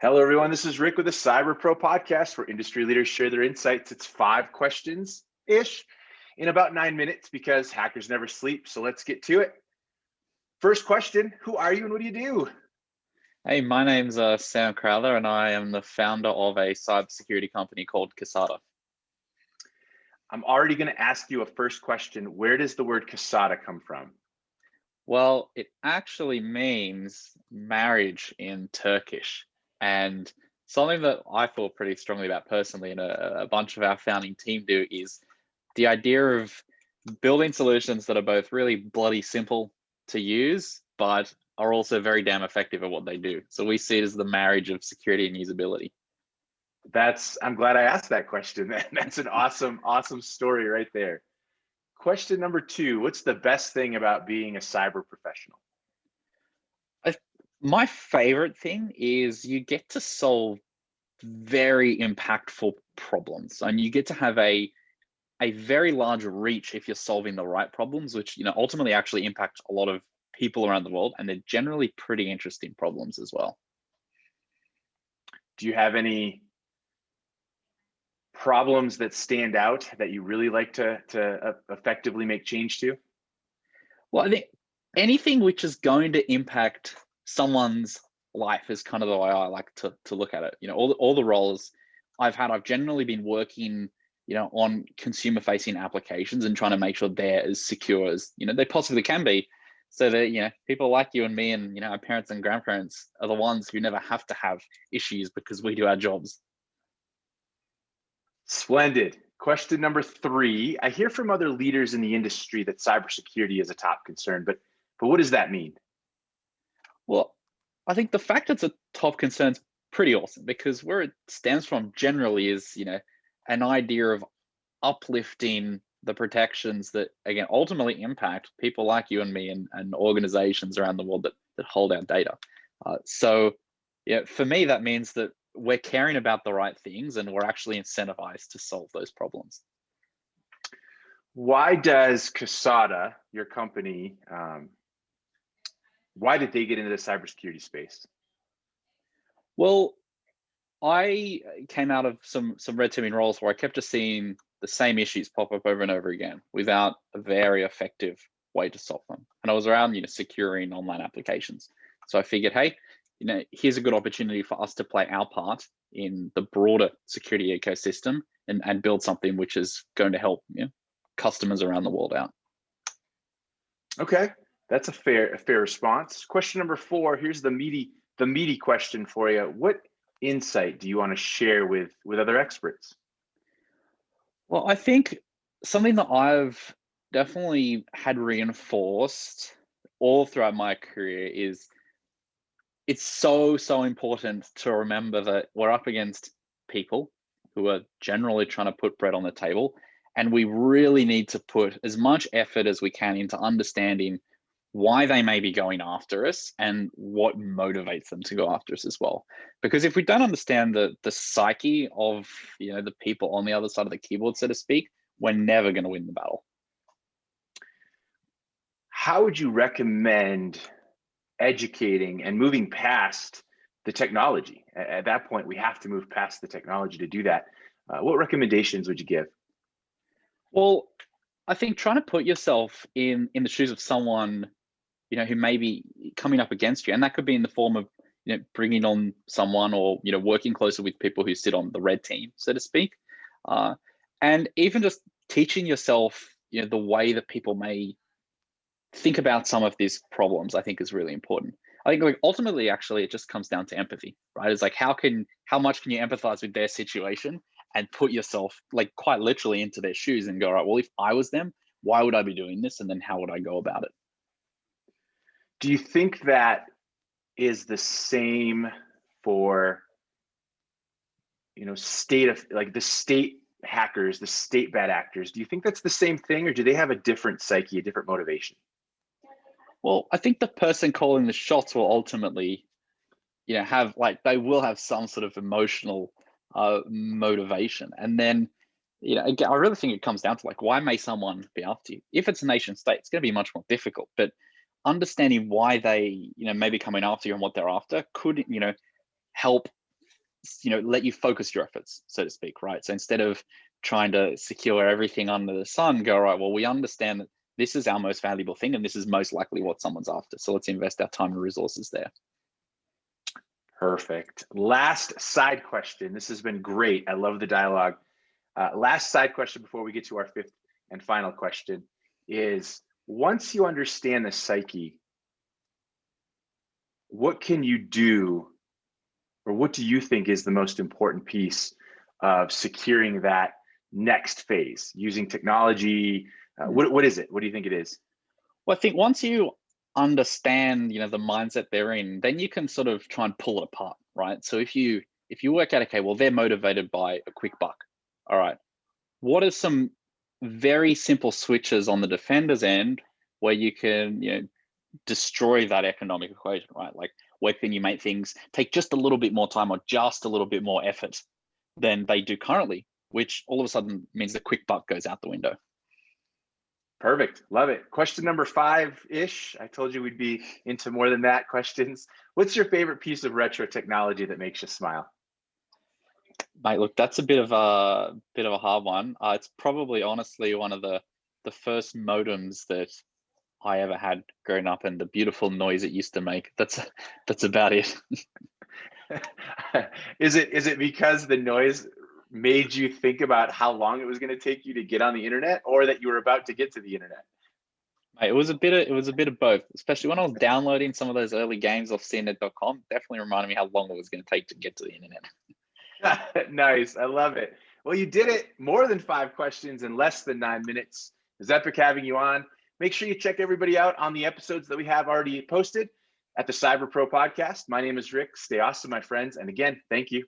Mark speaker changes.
Speaker 1: Hello, everyone. This is Rick with the Cyber Pro podcast, where industry leaders share their insights. It's 5 questions-ish in about 9 minutes because hackers never sleep. So let's get to it. First question, who are you and what do you do?
Speaker 2: Hey, my name's Sam Crowther, and I am the founder of a cybersecurity company called Kasada.
Speaker 1: I'm already going to ask you a first question. Where does the word Kasada come from?
Speaker 2: Well, it actually means marriage in Turkish. And something that I feel pretty strongly about personally, and a bunch of our founding team do, is the idea of building solutions that are both really bloody simple to use, but are also very damn effective at what they do. So we see it as the marriage of security and usability.
Speaker 1: I'm glad I asked that question. That's an awesome story right there. Question number 2, what's the best thing about being a cyber professional?
Speaker 2: My favorite thing is you get to solve very impactful problems, and you get to have a very large reach if you're solving the right problems, which ultimately actually impact a lot of people around the world, and they're generally pretty interesting problems as well.
Speaker 1: Do you have any problems that stand out that you really like to effectively make change to?
Speaker 2: Well, I think anything which is going to impact someone's life is kind of the way I like to look at it. All the roles I've had, I've generally been working, on consumer facing applications and trying to make sure they're as secure as, they possibly can be, so that, people like you and me and, our parents and grandparents are the ones who never have to have issues because we do our jobs.
Speaker 1: Splendid. Question number 3. I hear from other leaders in the industry that cybersecurity is a top concern, but what does that mean?
Speaker 2: Well, I think the fact it's a top concern is pretty awesome, because where it stems from generally is, an idea of uplifting the protections that, again, ultimately impact people like you and me and organizations around the world that hold our data. So for me, that means that we're caring about the right things and we're actually incentivized to solve those problems.
Speaker 1: Why does Kasada, your company, why did they get into the cybersecurity space?
Speaker 2: Well, I came out of some red teaming roles where I kept just seeing the same issues pop up over and over again without a very effective way to solve them. And I was around, securing online applications. So I figured, hey, here's a good opportunity for us to play our part in the broader security ecosystem and build something which is going to help customers around the world out.
Speaker 1: Okay, that's a fair response. Question number 4. Here's the meaty question for you. What insight do you want to share with other experts?
Speaker 2: Well, I think something that I've definitely had reinforced all throughout my career is it's so important to remember that we're up against people who are generally trying to put bread on the table, and we really need to put as much effort as we can into understanding why they may be going after us and what motivates them to go after us as well. Because if we don't understand the psyche of the people on the other side of the keyboard, so to speak, we're never going to win the battle.
Speaker 1: How would you recommend educating and moving past the technology? At that point, we have to move past the technology to do that. What recommendations would you give?
Speaker 2: Well, I think trying to put yourself in the shoes of someone who may be coming up against you, and that could be in the form of bringing on someone or working closer with people who sit on the red team, so to speak, and even just teaching yourself the way that people may think about some of these problems, I think is really important. I think ultimately, actually, it just comes down to empathy, right? It's like how much can you empathize with their situation and put yourself quite literally into their shoes and go, all right, well, if I was them, why would I be doing this, and then how would I go about it?
Speaker 1: Do you think that is the same for the state hackers, the state bad actors? Do you think that's the same thing, or do they have a different psyche, a different motivation?
Speaker 2: Well, I think the person calling the shots will ultimately have they will have some sort of emotional motivation. And then again, I really think it comes down to why may someone be after you? If it's a nation state, it's going to be much more difficult, but understanding why they may be coming after you and what they're after could help let you focus your efforts, so to speak, right? So instead of trying to secure everything under the sun, go, right, well, we understand that this is our most valuable thing and this is most likely what someone's after. So let's invest our time and resources there.
Speaker 1: Perfect. Last side question. This has been great. I love the dialogue. Last side question before we get to our fifth and final question is, once you understand the psyche, what can you do, or what do you think is the most important piece of securing that next phase using technology? What is it? What do you think it is?
Speaker 2: Well, I think once you understand, the mindset they're in, then you can sort of try and pull it apart, right? So if you work out, okay, well, they're motivated by a quick buck. All right. What are some very simple switches on the defender's end where you can, destroy that economic equation, right? Like, where can you make things take just a little bit more time or just a little bit more effort than they do currently, which all of a sudden means the quick buck goes out the window.
Speaker 1: Perfect. Love it. Question number 5-ish. I told you we'd be into more than that questions. What's your favorite piece of retro technology that makes you smile?
Speaker 2: Mate, look, that's a bit of a hard one. It's probably honestly one of the first modems that I ever had growing up, and the beautiful noise it used to make. That's about it.
Speaker 1: Is it because the noise made you think about how long it was going to take you to get on the internet, or that you were about to get to the internet?
Speaker 2: Mate, it was a bit of both, especially when I was downloading some of those early games off cnet.com. Definitely reminded me how long it was going to take to get to the internet.
Speaker 1: Nice. I love it. Well, you did it. More than 5 questions in less than 9 minutes. It was epic having you on. Make sure you check everybody out on the episodes that we have already posted at the Cyber Pro podcast. My name is Rick. Stay awesome, my friends. And again, thank you.